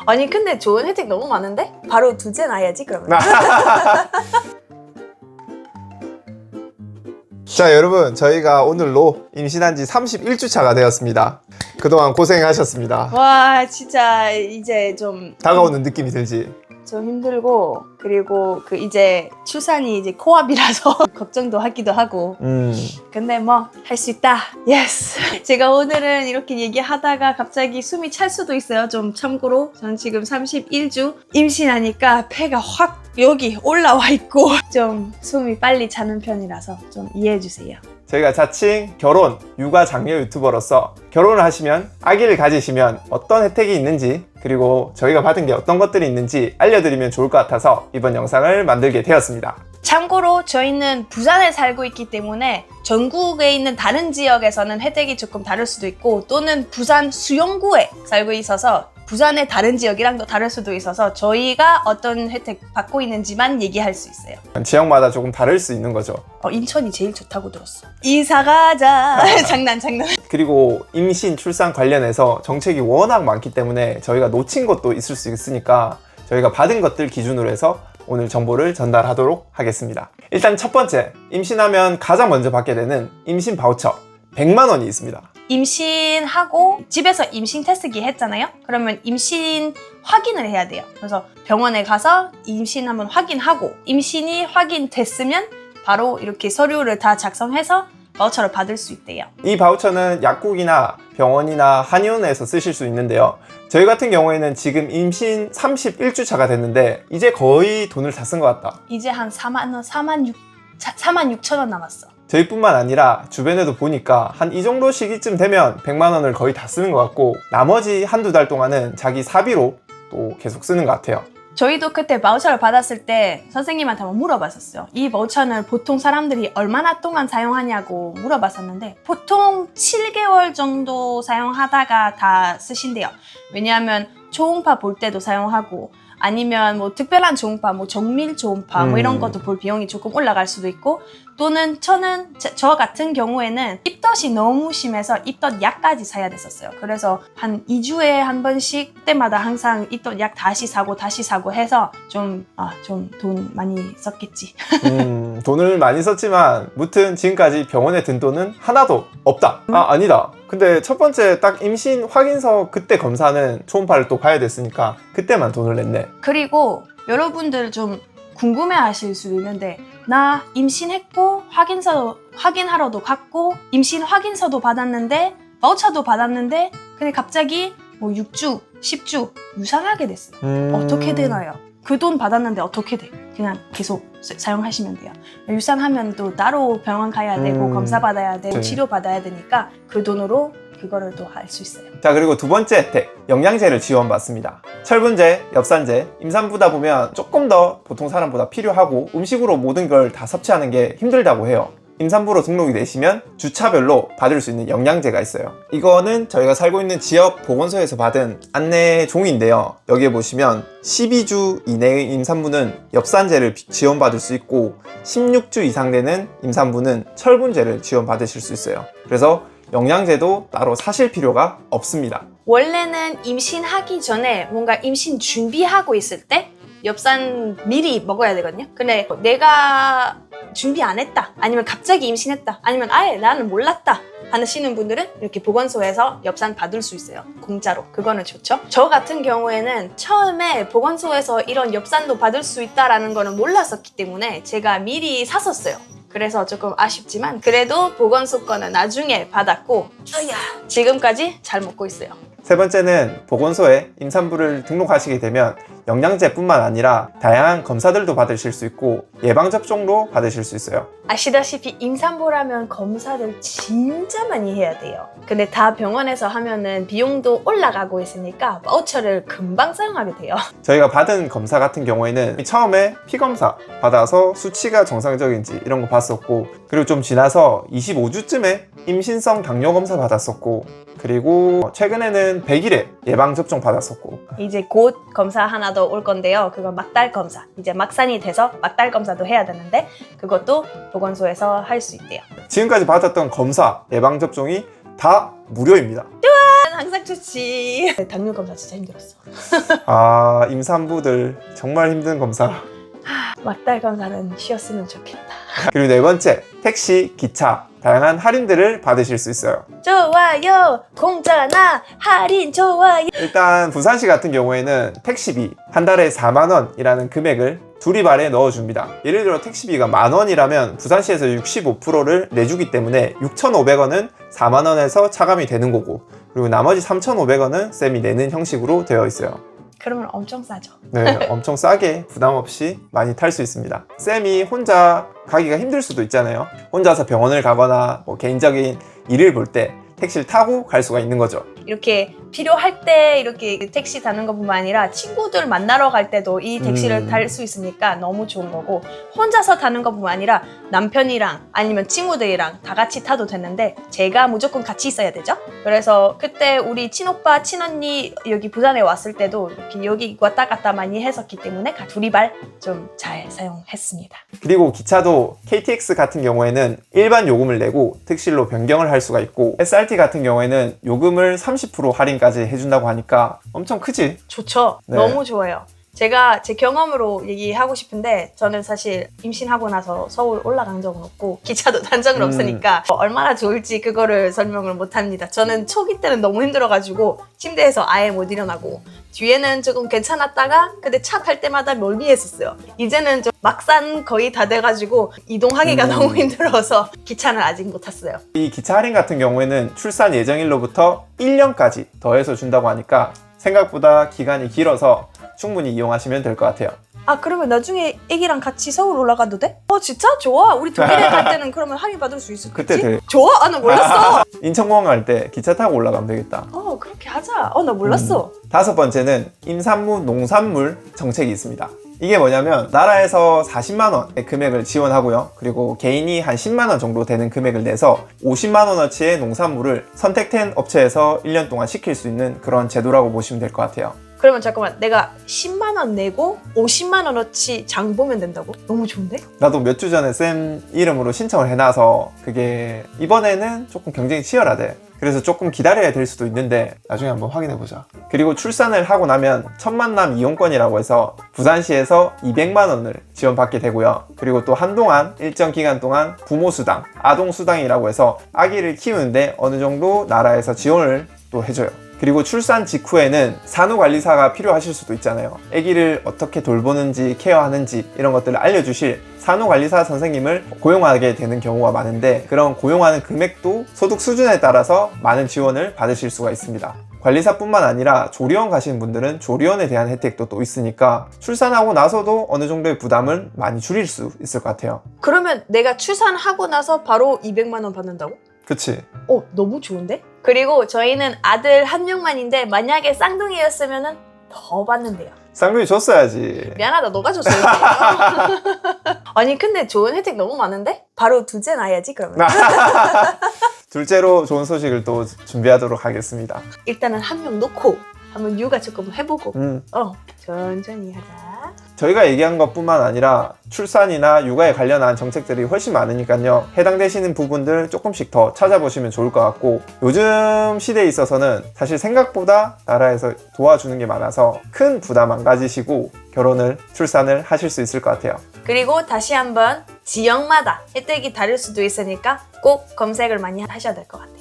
아니 근데 좋은 혜택 너무 많은데? 바로 둘째 낳아야지 그러면. 자, 여러분, 저희가 오늘로 임신한 지 31주차가 되었습니다. 그동안 고생하셨습니다. 와 진짜 이제 좀 다가오는 느낌이 들지? 힘들고, 그리고 그 이제 출산이 이제 코앞이라서 걱정도 하기도 하고. 근데 뭐 할 수 있다. 예스. 제가 오늘은 이렇게 얘기하다가 갑자기 숨이 찰 수도 있어요. 좀 참고로 전 지금 31주 임신하니까 폐가 확 여기 올라와 있고 좀 숨이 빨리 차는 편이라서 좀 이해해 주세요. 저희가 자칭 결혼, 육아 장려 유튜버로서 결혼을 하시면 아기를 가지시면 어떤 혜택이 있는지, 그리고 저희가 받은 게 어떤 것들이 있는지 알려드리면 좋을 것 같아서 이번 영상을 만들게 되었습니다. 참고로 저희는 부산에 살고 있기 때문에 전국에 있는 다른 지역에서는 혜택이 조금 다를 수도 있고, 또는 부산 수영구에 살고 있어서 부산의 다른 지역이랑도 다를 수도 있어서 저희가 어떤 혜택 받고 있는지만 얘기할 수 있어요. 지역마다 조금 다를 수 있는 거죠. 인천이 제일 좋다고 들었어. 이사 가자. 장난. 그리고 임신, 출산 관련해서 정책이 워낙 많기 때문에 저희가 놓친 것도 있을 수 있으니까 저희가 받은 것들 기준으로 해서 오늘 정보를 전달하도록 하겠습니다. 일단 첫 번째, 임신하면 가장 먼저 받게 되는 임신 바우처 100만 원이 있습니다. 임신하고 집에서 임신 테스트기 했잖아요. 그러면 임신 확인을 해야 돼요. 그래서 병원에 가서 임신 한번 확인하고, 임신이 확인됐으면 바로 이렇게 서류를 다 작성해서 바우처를 받을 수 있대요. 이 바우처는 약국이나 병원이나 한의원에서 쓰실 수 있는데요. 저희 같은 경우에는 지금 임신 31주차가 됐는데 이제 거의 돈을 다 쓴 것 같다. 이제 한 46,000원 남았어. 저희뿐만 아니라 주변에도 보니까 한 이 정도 시기쯤 되면 100만 원을 거의 다 쓰는 것 같고, 나머지 한두 달 동안은 자기 사비로 또 계속 쓰는 것 같아요. 저희도 그때 바우처를 받았을 때 선생님한테 한번 물어봤었어요. 이 바우처는 보통 사람들이 얼마나 동안 사용하냐고 물어봤었는데 보통 7개월 정도 사용하다가 다 쓰신대요. 왜냐하면 초음파 볼 때도 사용하고, 아니면 뭐 특별한 초음파, 뭐 정밀 초음파 뭐 이런 것도 볼 비용이 조금 올라갈 수도 있고, 또는 저 같은 경우에는 입덧이 너무 심해서 입덧 약까지 사야 됐었어요. 그래서 한 2주에 한 번씩 그때마다 항상 입덧 약 다시 사고 해서 좀 돈 많이 썼겠지. 돈을 많이 썼지만 무튼 지금까지 병원에 든 돈은 하나도 없다. 아니다. 근데 첫 번째 딱 임신 확인서 그때 검사는 초음파를 또 봐야 됐으니까 그때만 돈을 냈네. 그리고 여러분들 좀 궁금해 하실 수도 있는데, 나 임신했고 확인하러도 갔고 임신 확인서도 받았는데 바우처도 받았는데 근데 갑자기 뭐 6주, 10주 유산하게 됐어요. 어떻게 되나요? 그 돈 받았는데 어떻게 돼? 그냥 계속 사용하시면 돼요. 유산하면 또 따로 병원 가야 되고 검사 받아야 되고 치료 받아야 되니까 그 돈으로 그거를 또 할 수 있어요. 자, 그리고 두 번째 혜택, 영양제를 지원받습니다. 철분제, 엽산제, 임산부다 보면 조금 더 보통 사람보다 필요하고 음식으로 모든 걸 다 섭취하는 게 힘들다고 해요. 임산부로 등록이 되시면 주차별로 받을 수 있는 영양제가 있어요. 이거는 저희가 살고 있는 지역 보건소에서 받은 안내 종이인데요. 여기에 보시면 12주 이내의 임산부는 엽산제를 지원받을 수 있고 16주 이상 되는 임산부는 철분제를 지원받으실 수 있어요. 그래서 영양제도 따로 사실 필요가 없습니다. 원래는 임신하기 전에 뭔가 임신 준비하고 있을 때 엽산 미리 먹어야 되거든요. 근데 내가 준비 안 했다, 아니면 갑자기 임신했다, 아니면 아예 나는 몰랐다 하시는 분들은 이렇게 보건소에서 엽산 받을 수 있어요. 공짜로. 그거는 좋죠. 저 같은 경우에는 처음에 보건소에서 이런 엽산도 받을 수 있다라는 거는 몰랐었기 때문에 제가 미리 샀었어요. 그래서 조금 아쉽지만 그래도 보건소 거는 나중에 받았고 지금까지 잘 먹고 있어요. 세 번째는 보건소에 임산부를 등록하시게 되면 영양제뿐만 아니라 다양한 검사들도 받으실 수 있고 예방접종도 받으실 수 있어요. 아시다시피 임산부라면 검사를 진짜 많이 해야 돼요. 근데 다 병원에서 하면은 비용도 올라가고 있으니까 바우처를 금방 사용하게 돼요. 저희가 받은 검사 같은 경우에는 처음에 피검사 받아서 수치가 정상적인지 이런 거 봤었고, 그리고 좀 지나서 25주쯤에 임신성 당뇨 검사 받았었고, 그리고 최근에는 100일에 예방접종 받았었고, 이제 곧 검사 하나 더 올 건데요. 그거 막달 검사. 이제 막산이 돼서 막달 검사도 해야 되는데 그것도 보건소에서 할 수 있대요. 지금까지 받았던 검사, 예방접종이 다 무료입니다. 항상 좋지. 당뇨 검사 진짜 힘들었어. 아, 임산부들 정말 힘든 검사. 막달 검사는 쉬었으면 좋겠다. 그리고 네 번째, 택시, 기차, 다양한 할인들을 받으실 수 있어요. 좋아요. 공짜나 할인 좋아요. 일단 부산시 같은 경우에는 택시비 한 달에 4만 원이라는 금액을 두리발에 넣어줍니다. 예를 들어 택시비가 10,000원이라면 부산시에서 65%를 내주기 때문에 6,500원은 4만 원에서 차감이 되는 거고, 그리고 나머지 3,500원은 쌤이 내는 형식으로 되어 있어요. 그러면 엄청 싸죠. 네, 엄청 싸게 부담 없이 많이 탈 수 있습니다. 쌤이 혼자 가기가 힘들 수도 있잖아요. 혼자서 병원을 가거나 뭐 개인적인 일을 볼 때 택시를 타고 갈 수가 있는 거죠. 이렇게 필요할 때 이렇게 택시 타는 것뿐만 아니라 친구들 만나러 갈 때도 이 택시를 탈 수 있으니까 너무 좋은 거고, 혼자서 타는 것뿐만 아니라 남편이랑 아니면 친구들이랑 다 같이 타도 되는데 제가 무조건 같이 있어야 되죠. 그래서 그때 우리 친오빠 친언니 여기 부산에 왔을 때도 이렇게 여기 왔다 갔다 많이 했었기 때문에 두리발 좀 잘 사용했습니다. 그리고 기차도 KTX 같은 경우에는 일반 요금을 내고 특실로 변경을 할 수가 있고, SRT 같은 경우에는 요금을 30% 할인까지 해준다고 하니까 엄청 크지? 좋죠. 네. 너무 좋아요. 제가 제 경험으로 얘기하고 싶은데, 저는 사실 임신하고 나서 서울 올라간 적은 없고 기차도 탄 적은 없으니까 얼마나 좋을지 그거를 설명을 못합니다. 저는 초기 때는 너무 힘들어가지고 침대에서 아예 못 일어나고, 뒤에는 조금 괜찮았다가 근데 차 탈 때마다 멀미했었어요. 이제는 좀 막산 거의 다 돼가지고 이동하기가 너무 힘들어서 기차는 아직 못 탔어요. 이 기차 할인 같은 경우에는 출산 예정일로부터 1년까지 더해서 준다고 하니까 생각보다 기간이 길어서 충분히 이용하시면 될 것 같아요. 아, 그러면 나중에 애기랑 같이 서울 올라가도 돼? 진짜? 좋아. 우리 독일에 갈 때는 그러면 할인 받을 수 있을지? 그때 돼. 좋아? 아, 나 몰랐어. 인천공항 갈 때 기차 타고 올라가면 되겠다. 그렇게 하자. 나 몰랐어. 다섯 번째는 임산부 농산물 정책이 있습니다. 이게 뭐냐면 나라에서 40만 원의 금액을 지원하고요. 그리고 개인이 한 10만 원 정도 되는 금액을 내서 50만 원어치의 농산물을 선택된 업체에서 1년 동안 시킬 수 있는 그런 제도라고 보시면 될 것 같아요. 그러면 잠깐만, 내가 10만 원 내고 50만 원어치 장 보면 된다고? 너무 좋은데? 나도 몇 주 전에 쌤 이름으로 신청을 해놔서 그게 이번에는 조금 경쟁이 치열하대. 그래서 조금 기다려야 될 수도 있는데 나중에 한번 확인해보자. 그리고 출산을 하고 나면 첫만남 이용권이라고 해서 부산시에서 200만 원을 지원받게 되고요. 그리고 또 한동안 일정 기간 동안 부모수당, 아동수당이라고 해서 아기를 키우는데 어느 정도 나라에서 지원을 또 해줘요. 그리고 출산 직후에는 산후관리사가 필요하실 수도 있잖아요. 아기를 어떻게 돌보는지 케어하는지 이런 것들을 알려주실 산후관리사 선생님을 고용하게 되는 경우가 많은데, 그런 고용하는 금액도 소득 수준에 따라서 많은 지원을 받으실 수가 있습니다. 관리사뿐만 아니라 조리원 가시는 분들은 조리원에 대한 혜택도 또 있으니까 출산하고 나서도 어느 정도의 부담을 많이 줄일 수 있을 것 같아요. 그러면 내가 출산하고 나서 바로 200만 원 받는다고? 그치? 너무 좋은데? 그리고 저희는 아들 한 명만인데 만약에 쌍둥이였으면 더 받는데요. 쌍둥이 줬어야지. 미안하다, 너가 줬어야지. 아니 근데 좋은 혜택 너무 많은데? 바로 둘째 낳아야지 그러면. 둘째로 좋은 소식을 또 준비하도록 하겠습니다. 일단은 한 명 놓고 한번 육아 조금 해보고 천천히 하자. 저희가 얘기한 것뿐만 아니라 출산이나 육아에 관련한 정책들이 훨씬 많으니까요. 해당되시는 부분들 조금씩 더 찾아보시면 좋을 것 같고, 요즘 시대에 있어서는 사실 생각보다 나라에서 도와주는 게 많아서 큰 부담 안 가지시고 결혼을, 출산을 하실 수 있을 것 같아요. 그리고 다시 한번 지역마다 혜택이 다를 수도 있으니까 꼭 검색을 많이 하셔야 될 것 같아요.